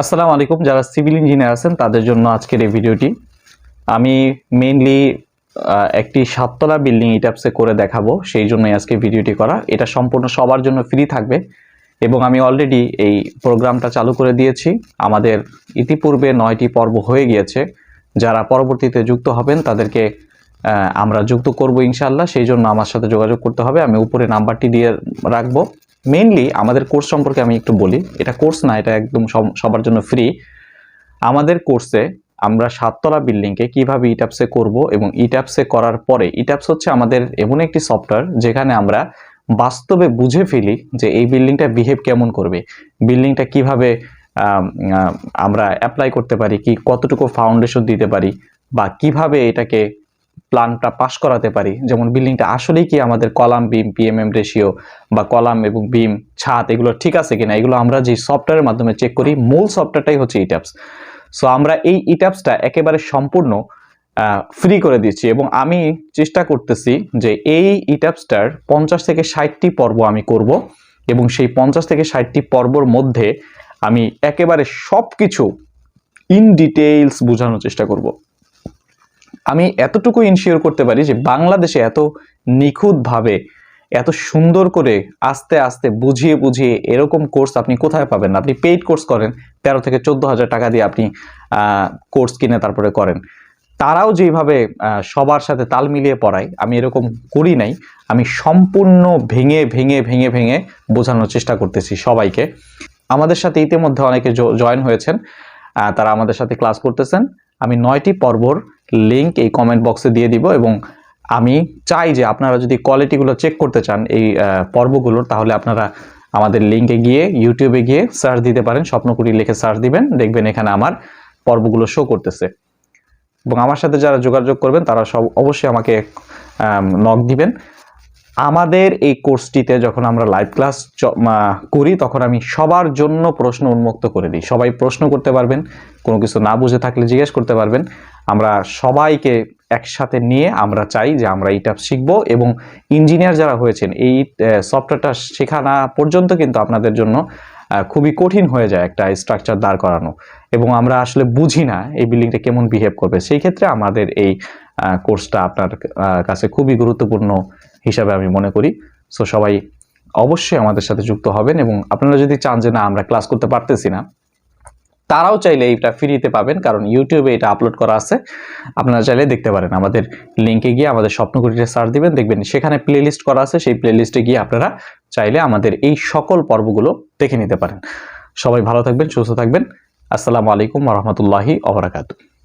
আসসালামু আলাইকুম। যারা সিভিল ইঞ্জিনিয়ার আছেন তাদের জন্য আজকের এই ভিডিওটি। আমি মেইনলি একটি 7 তলা বিল্ডিং ইটাপসে করে দেখাবো, সেই জন্যই আজকে ভিডিওটি করা। এটা সম্পূর্ণ সবার জন্য ফ্রি থাকবে এবং আমি অলরেডি এই প্রোগ্রামটা চালু করে দিয়েছি। আমাদের ইতিপূর্বে 9টি পর্ব হয়ে গিয়েছে। যারা পরবর্তীতে যুক্ত হবেন তাদেরকে আমরা যুক্ত করব ইনশাআল্লাহ। সেই জন্য আমার সাথে যোগাযোগ করতে হবে। আমি উপরে নাম্বারটি দিয়ে রাখবো। মেইনলি আমাদের কোর্স সম্পর্কে আমি একটু বলি। এটা কোর্স না, এটা একদম সবার জন্য ফ্রি। আমাদের কোর্সে আমরা 7 তলা বিল্ডিংকে কিভাবে ইটাপসে করব এবং ইটাপসে করার পরে, ইটাপস হচ্ছে আমাদের এমন একটি সফটওয়্যার যেখানে আমরা বাস্তবে বুঝে ফেলি যে এই বিল্ডিংটা বিহেভ কেমন করবে, বিল্ডিংটা কিভাবে আমরা অ্যাপ্লাই করতে পারি, কি কতটুকু ফাউন্ডেশন দিতে পারি, বা কিভাবে এটাকে প্ল্যানটা পাস করাতে পারি। যেমন বিল্ডিংটা আসলেই কি আমাদের কলাম বিম পিএমএম রেশিও বা কলাম এবং বিম ছাদ এগুলো ঠিক আছে কিনা, এগুলো আমরা যে সফটওয়্যারের মাধ্যমে চেক করি। মূল সফটওয়্যারটাই হচ্ছে ইটাপস। সো আমরা এই ইটাপসটা একেবারে সম্পূর্ণ ফ্রি করে দিচ্ছি এবং আমি চেষ্টা করতেছি যে এই ইটাপসটার 50 থেকে 60টি পর্ব আমি করব এবং সেই 50 থেকে 60টি পর্বর মধ্যে আমি একেবারে সব কিছু ইন ডিটেইলস বোঝানোর চেষ্টা করব। আমি এতটুকু ইনশিওর করতে পারি যে বাংলাদেশে এত নিখুঁতভাবে, এত সুন্দর করে আস্তে আস্তে বুঝিয়ে বুঝিয়ে এরকম কোর্স আপনি কোথায় পাবেন না। আপনি পেইড কোর্স করেন, 13 থেকে 14,000 টাকা দিয়ে আপনি কোর্স কিনে তারপরে করেন। তারাও যেভাবে সবার সাথে তাল মিলিয়ে পড়ায়, আমি এরকম করি নাই। আমি সম্পূর্ণ ভেঙে ভেঙে ভেঙে ভেঙে বোঝানোর চেষ্টা করতেছি সবাইকে। আমাদের সাথে ইতিমধ্যে অনেকে জয়েন হয়েছেন, তারা আমাদের সাথে ক্লাস করতেছেন। আমি 9টি পর্বর লিঙ্ক এই কমেন্ট বক্সে দিয়ে দিব এবং আমি চাই যে আপনারা যদি কোয়ালিটিগুলো চেক করতে চান এই পর্বগুলোর, তাহলে আপনারা আমাদের লিঙ্কে গিয়ে ইউটিউবে গিয়ে সার্চ দিতে পারেন। স্বপ্নকুটি লিখে সার্চ দিবেন, দেখবেন এখানে আমার পর্বগুলো শো করতেছে। এবং আমার সাথে যারা যোগাযোগ করবেন তারা সব অবশ্যই আমাকে নক দিবেন। আমাদের এই কোর্সটিতে যখন আমরা লাইভ ক্লাস করি তখন আমি সবার জন্য প্রশ্ন উন্মুক্ত করে দিই। সবাই প্রশ্ন করতে পারবেন, কোনো কিছু না বুঝে থাকলে জিজ্ঞেস করতে পারবেন। আমরা সবাইকে একসাথে নিয়ে আমরা চাই যে আমরা ইটাপস শিখবো এবং ইঞ্জিনিয়ার যারা হয়েছেন এই সফটওয়্যারটা শেখা না পর্যন্ত কিন্তু আপনাদের জন্য খুবই কঠিন হয়ে যায় একটা স্ট্রাকচার দাঁড় করানো, এবং আমরা আসলে বুঝি না এই বিল্ডিংটা কেমন বিহেভ করবে। সেই ক্ষেত্রে আমাদের এই কোর্সটা আপনার কাছে খুবই গুরুত্বপূর্ণ হিসাবে আমি মনে করি। সো সবাই অবশ্যই আমাদের সাথে যুক্ত হবেন এবং আপনারা যদি চান যে না আমরা ক্লাস করতে পারতেছি না, তারাও চাইলে এইটা ফ্রিতে পাবেন, কারণ ইউটিউবে এটা আপলোড করা আছে। আপনারা চাইলে দেখতে পারেন। আমাদের লিঙ্কে গিয়ে আমাদের স্বপ্নকুটিতে সার্চ দিবেন, দেখবেন সেখানে প্লেলিস্ট করা আছে। সেই প্লেলিস্টে গিয়ে আপনারা চাইলে আমাদের এই সকল পর্বগুলো দেখে নিতে পারেন। সবাই ভালো থাকবেন, সুস্থ থাকবেন। আসসালামু আলাইকুম ওয়া রাহমাতুল্লাহি ওয়া বারাকাতুহু।